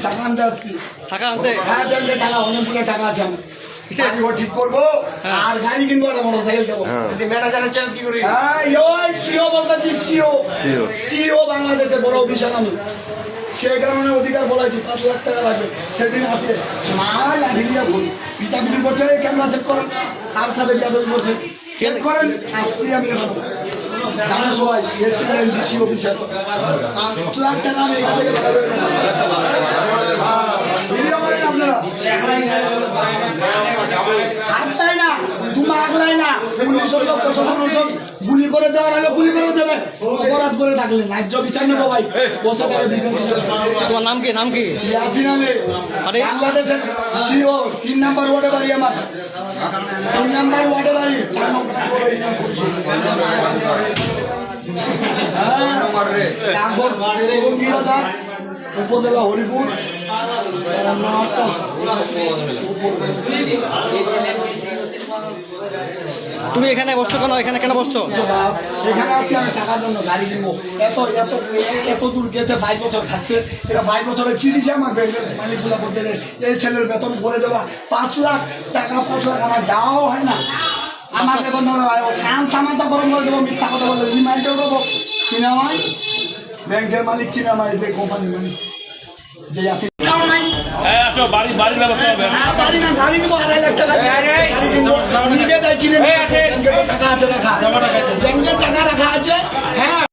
টাকা আনতে আসছি। টাকা আনতে? হ্যাঁ ব্যাংকে টাকা, অনেকগুলো টাকা আছে আমার। আমি ওটা ঠিক করবো আর গাড়ি কিনবো, একটা মোটরসাইকেল দেবো। ম্যানেজারের চ্যানেল কি করি? হ্যাঁ সিও বলতেছি, সিও বাংলাদেশের বড় অফিসার আমি। সেই কারণে অধিকার বলাইছি 5 লাখ টাকা লাগবে। সেদিন আসে মা লাঠি দিয়ে বলি পিটাপিটি করছে, ক্যামেরা চেক করেন কার সাথে পিটাপিটি করছে চেক করেন, আসছি আমি এখন। জানা সবাই এসছিলেন ডিসি অফিসার, 5 লাখ টাকা আমি এখান থেকে ভিডিও করেন আপনারা। হাতটাই না, তোমার আগলাই না, পুলিশ হলো প্রশাসন হলো, গুলি করে দেওয়ার হলে গুলি করে দেবে। অপরাধ করে থাকলে ন্যায্য বিচার নেবো ভাই, বসে পড়ে বিচার। তোমার নাম কি? নাম কি? ইয়াসিন আলী, বাংলাদেশের সিও। 3 নাম্বার ওয়ার্ডে বাড়ি আমার, 3 নাম্বার ওয়ার্ডে বাড়ি, 4 নম্বর উপজেলা হরিপুর। তুমি এখানে বসছো কেন? এখানে কেন বসছো? এখানে আসছি আমি টাকার জন্য, গাড়ি কিনবো। এত এত এত দূর গেছে, 22 বছর খাচ্ছে। এটা 22 বছরে কি দিছে আমার ব্যাংকের মালিকগুলো বলছে এই ছেলের বেতন করে দেওয়া 5 লাখ টাকা, 5 লাখ আমার দেওয়াও হয় না। আমার বেতন দেওয়া হয়, কান সামাজা গরম করে দেবো, মিথ্যা কথা বললে রিমাইন্ডার দেবো। সিনেমায় ব্যাংকের মালিক, সিনেমায় যে কোম্পানির মালিক যে আছে। বাড়ির ব্যবস্থা হবে। বাড়ি না, গাড়ি নিবো 2.5 লাখ টাকা দিয়ে। গাড়ি কিনবো, নিজে তাই কিনে নিয়ে আসে। টাকা আছে রাখা, ব্যাংকের টাকা রাখা আছে। হ্যাঁ।